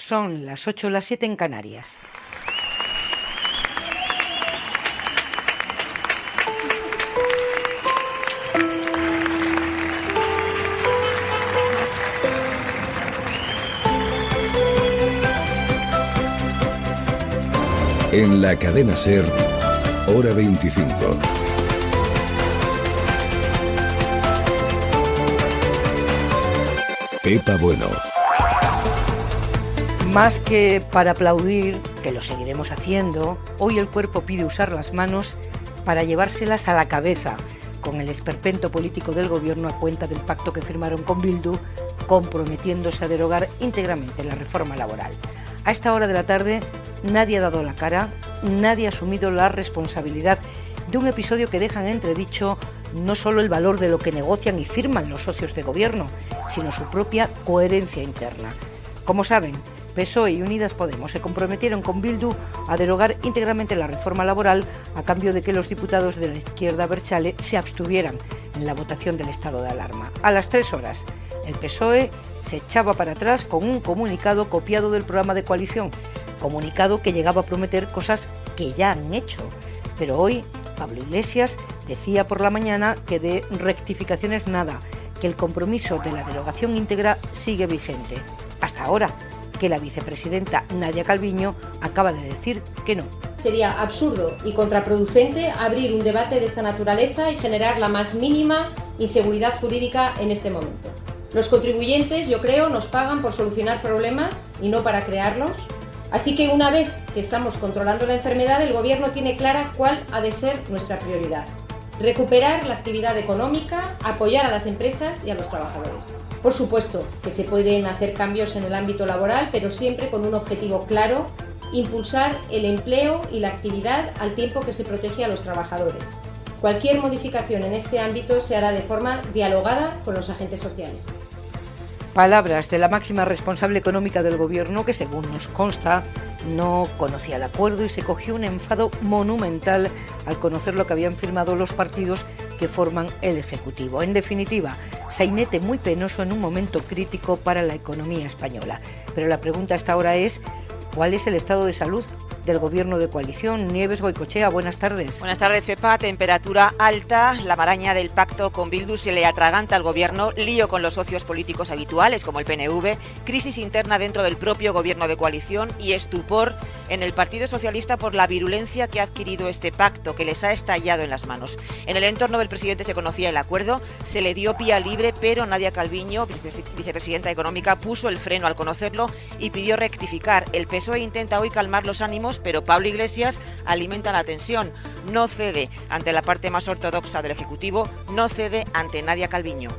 Son las 8, las 7 en Canarias. En la cadena SER, hora 25. Pepa Bueno. Más que para aplaudir, que lo seguiremos haciendo, hoy el cuerpo pide usar las manos para llevárselas a la cabeza, con el esperpento político del gobierno a cuenta del pacto que firmaron con Bildu, comprometiéndose a derogar íntegramente la reforma laboral. A esta hora de la tarde nadie ha dado la cara, nadie ha asumido la responsabilidad de un episodio que deja en entredicho no solo el valor de lo que negocian y firman los socios de gobierno, sino su propia coherencia interna. Como saben, PSOE y Unidas Podemos se comprometieron con Bildu a derogar íntegramente la reforma laboral a cambio de que los diputados de la izquierda abertzale se abstuvieran en la votación del estado de alarma. A las 3 horas, el PSOE se echaba para atrás con un comunicado copiado del programa de coalición, comunicado que llegaba a prometer cosas que ya han hecho. Pero hoy Pablo Iglesias decía por la mañana que de rectificaciones nada, que el compromiso de la derogación íntegra sigue vigente. Hasta ahora, que la vicepresidenta Nadia Calviño acaba de decir que no. Sería absurdo y contraproducente abrir un debate de esta naturaleza y generar la más mínima inseguridad jurídica en este momento. Los contribuyentes, yo creo, nos pagan por solucionar problemas y no para crearlos. Así que una vez que estamos controlando la enfermedad, el Gobierno tiene clara cuál ha de ser nuestra prioridad. Recuperar la actividad económica, apoyar a las empresas y a los trabajadores. Por supuesto que se pueden hacer cambios en el ámbito laboral, pero siempre con un objetivo claro: impulsar el empleo y la actividad al tiempo que se protege a los trabajadores. Cualquier modificación en este ámbito se hará de forma dialogada con los agentes sociales. Palabras de la máxima responsable económica del Gobierno que, según nos consta, no conocía el acuerdo y se cogió un enfado monumental al conocer lo que habían firmado los partidos que forman el Ejecutivo. En definitiva, sainete muy penoso en un momento crítico para la economía española. Pero la pregunta hasta ahora es: ¿cuál es el estado de salud del Gobierno de coalición? Nieves Goicoechea, buenas tardes. Buenas tardes, Pepa. Temperatura alta, la maraña del pacto con Bildu se le atraganta al Gobierno, lío con los socios políticos habituales como el PNV, crisis interna dentro del propio Gobierno de coalición y estupor en el Partido Socialista por la virulencia que ha adquirido este pacto, que les ha estallado en las manos. En el entorno del presidente se conocía el acuerdo, se le dio vía libre, pero Nadia Calviño, vicepresidenta económica, puso el freno al conocerlo y pidió rectificar. El PSOE intenta hoy calmar los ánimos, pero Pablo Iglesias alimenta la tensión. No cede ante la parte más ortodoxa del Ejecutivo, no cede ante Nadia Calviño.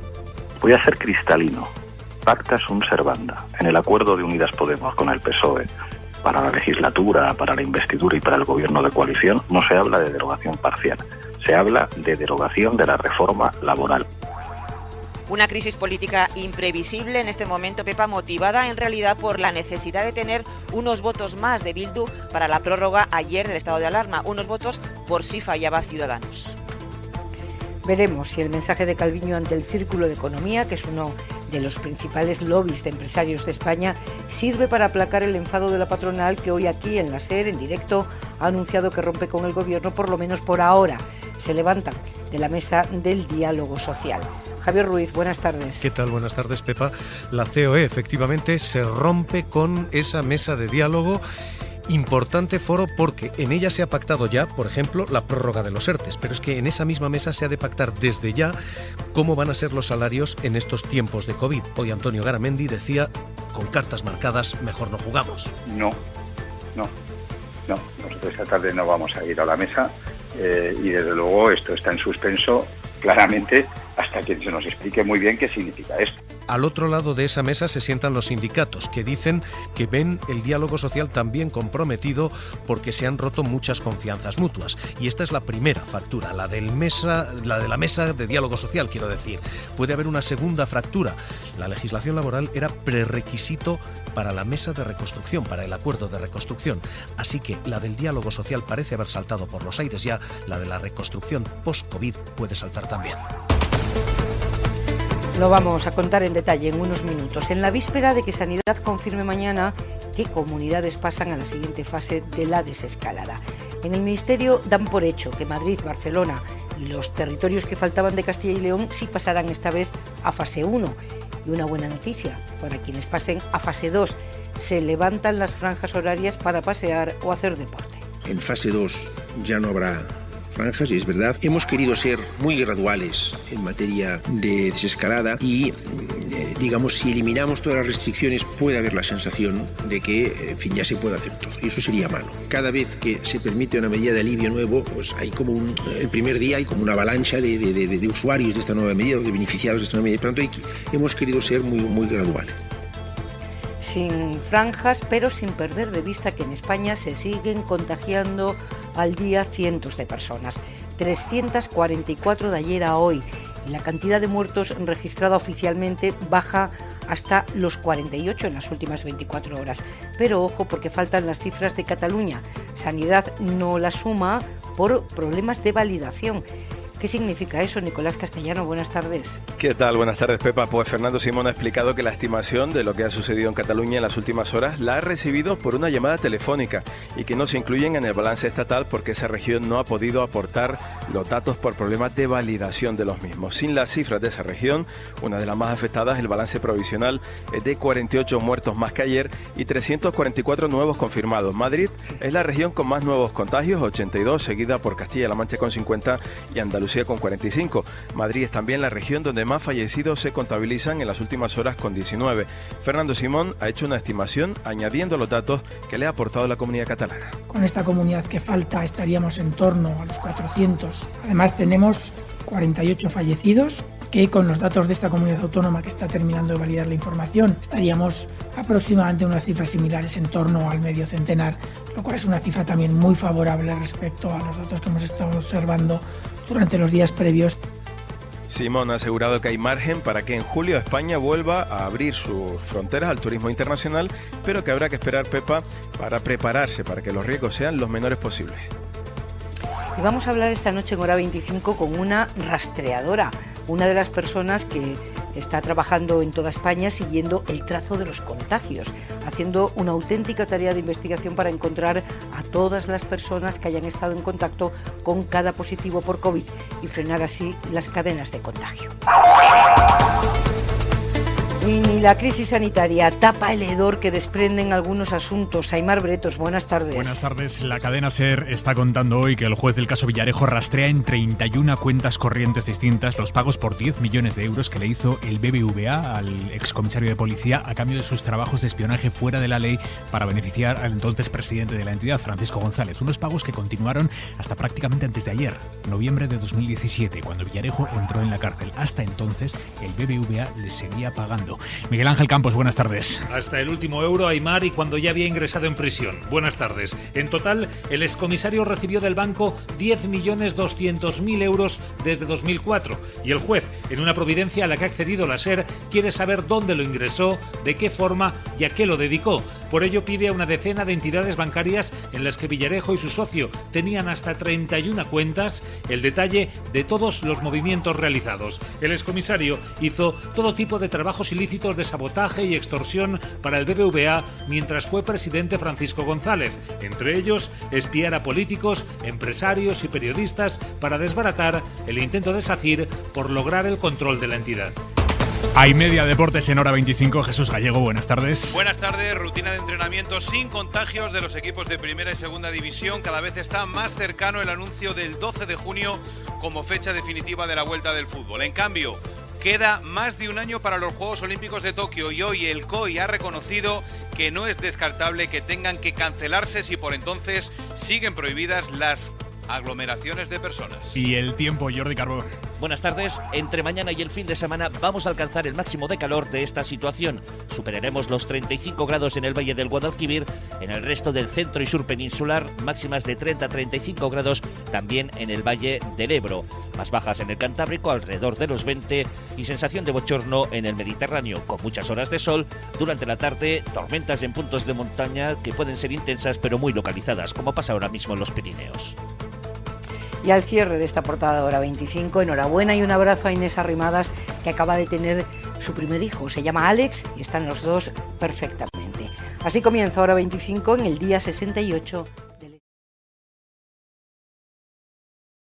Voy a ser cristalino. Pacta sunt servanda. En el acuerdo de Unidas Podemos con el PSOE para la legislatura, para la investidura y para el gobierno de coalición, no se habla de derogación parcial. Se habla de derogación de la reforma laboral. Una crisis política imprevisible en este momento, Pepa, motivada en realidad por la necesidad de tener unos votos más de Bildu para la prórroga ayer del estado de alarma, unos votos por si fallaba Ciudadanos. Veremos si el mensaje de Calviño ante el Círculo de Economía, que es uno de los principales lobbies de empresarios de España, sirve para aplacar el enfado de la patronal, que hoy aquí en la SER, en directo, ha anunciado que rompe con el Gobierno, por lo menos por ahora. Se levantan de la mesa del diálogo social. Javier Ruiz, buenas tardes. ¿Qué tal? Buenas tardes, Pepa. La COE efectivamente se rompe con esa mesa de diálogo. Importante foro porque en ella se ha pactado ya, por ejemplo, la prórroga de los ERTEs, pero es que en esa misma mesa se ha de pactar desde ya cómo van a ser los salarios en estos tiempos de COVID. Hoy Antonio Garamendi decía, con cartas marcadas, mejor no jugamos. No. Nosotros esta tarde no vamos a ir a la mesa y desde luego esto está en suspenso claramente hasta que se nos explique muy bien qué significa esto. Al otro lado de esa mesa se sientan los sindicatos, que dicen que ven el diálogo social también comprometido porque se han roto muchas confianzas mutuas. Y esta es la primera factura, la de la mesa de diálogo social, quiero decir. Puede haber una segunda fractura. La legislación laboral era prerequisito para la mesa de reconstrucción, para el acuerdo de reconstrucción. Así que la del diálogo social parece haber saltado por los aires ya, la de la reconstrucción post-COVID puede saltar también. Lo vamos a contar en detalle en unos minutos. En la víspera de que Sanidad confirme mañana qué comunidades pasan a la siguiente fase de la desescalada. En el Ministerio dan por hecho que Madrid, Barcelona y los territorios que faltaban de Castilla y León sí pasarán esta vez a fase 1. Y una buena noticia para quienes pasen a fase 2. Se levantan las franjas horarias para pasear o hacer deporte. En fase 2 ya no habrá franjas, y es verdad. Hemos querido ser muy graduales en materia de desescalada y, digamos, si eliminamos todas las restricciones puede haber la sensación de que, en fin, ya se puede hacer todo. Y eso sería malo. Cada vez que se permite una medida de alivio nuevo, pues hay como el primer día hay como una avalancha de usuarios de esta nueva medida, o de beneficiados de esta nueva medida. Por lo tanto, hemos querido ser muy graduales. Sin franjas, pero sin perder de vista que en España se siguen contagiando al día cientos de personas. 344 de ayer a hoy. Y la cantidad de muertos registrada oficialmente baja hasta los 48 en las últimas 24 horas. Pero ojo, porque faltan las cifras de Cataluña. Sanidad no las suma por problemas de validación. ¿Qué significa eso, Nicolás Castellano? Buenas tardes. ¿Qué tal? Buenas tardes, Pepa. Pues Fernando Simón ha explicado que la estimación de lo que ha sucedido en Cataluña en las últimas horas la ha recibido por una llamada telefónica y que no se incluyen en el balance estatal porque esa región no ha podido aportar los datos por problemas de validación de los mismos. Sin las cifras de esa región, una de las más afectadas, el balance provisional es de 48 muertos más que ayer y 344 nuevos confirmados. Madrid es la región con más nuevos contagios, 82, seguida por Castilla-La Mancha con 50 y Andalucía con 45. Madrid es también la región donde más fallecidos se contabilizan en las últimas horas con 19. Fernando Simón ha hecho una estimación añadiendo los datos que le ha aportado la Comunidad Catalana. Con esta comunidad que falta estaríamos en torno a los 400. Además tenemos 48 fallecidos, que con los datos de esta comunidad autónoma que está terminando de validar la información estaríamos aproximadamente en unas cifras similares, en torno al medio centenar, lo cual es una cifra también muy favorable respecto a los datos que hemos estado observando durante los días previos. Simón ha asegurado que hay margen para que en julio España vuelva a abrir sus fronteras al turismo internacional, pero que habrá que esperar, Pepa, para prepararse para que los riesgos sean los menores posibles. Y vamos a hablar esta noche en Hora 25 con una rastreadora, una de las personas que está trabajando en toda España siguiendo el trazo de los contagios, haciendo una auténtica tarea de investigación para encontrar a todas las personas que hayan estado en contacto con cada positivo por COVID y frenar así las cadenas de contagio. Y ni la crisis sanitaria tapa el hedor que desprenden algunos asuntos. Aimar Bretos, buenas tardes. Buenas tardes. La cadena SER está contando hoy que el juez del caso Villarejo rastrea en 31 cuentas corrientes distintas los pagos por 10 millones de euros que le hizo el BBVA al excomisario de policía a cambio de sus trabajos de espionaje fuera de la ley para beneficiar al entonces presidente de la entidad, Francisco González. Unos pagos que continuaron hasta prácticamente antes de ayer, noviembre de 2017, cuando Villarejo entró en la cárcel. Hasta entonces, el BBVA le seguía pagando. Miguel Ángel Campos, buenas tardes. Hasta el último euro, Aimar, y cuando ya había ingresado en prisión. Buenas tardes. En total, el excomisario recibió del banco 10.200.000 euros desde 2004 y el juez, en una providencia a la que ha accedido la SER, quiere saber dónde lo ingresó, de qué forma y a qué lo dedicó. Por ello pide a una decena de entidades bancarias en las que Villarejo y su socio tenían hasta 31 cuentas el detalle de todos los movimientos realizados. El excomisario hizo todo tipo de trabajos ilícitos de sabotaje y extorsión para el BBVA mientras fue presidente Francisco González, entre ellos espiar a políticos, empresarios y periodistas para desbaratar el intento de SACIR por lograr el control de la entidad. Hay Media Deportes en Hora 25. Jesús Gallego, buenas tardes. Buenas tardes. Rutina de entrenamiento sin contagios de los equipos de primera y segunda división. Cada vez está más cercano el anuncio del 12 de junio como fecha definitiva de la vuelta del fútbol. En cambio, queda más de un año para los Juegos Olímpicos de Tokio y hoy el COI ha reconocido que no es descartable que tengan que cancelarse si por entonces siguen prohibidas las aglomeraciones de personas. Y el tiempo, Jordi Carbó. Buenas tardes. Entre mañana y el fin de semana vamos a alcanzar el máximo de calor de esta situación. Superaremos los 35 grados en el Valle del Guadalquivir, en el resto del centro y sur peninsular, máximas de 30 a 35 grados también en el Valle del Ebro. Más bajas en el Cantábrico, alrededor de los 20, y sensación de bochorno en el Mediterráneo, con muchas horas de sol. Durante la tarde, tormentas en puntos de montaña que pueden ser intensas pero muy localizadas, como pasa ahora mismo en los Pirineos. Y al cierre de esta portada de Hora 25, enhorabuena y un abrazo a Inés Arrimadas, que acaba de tener su primer hijo. Se llama Alex y están los dos perfectamente. Así comienza Hora 25 en el día 68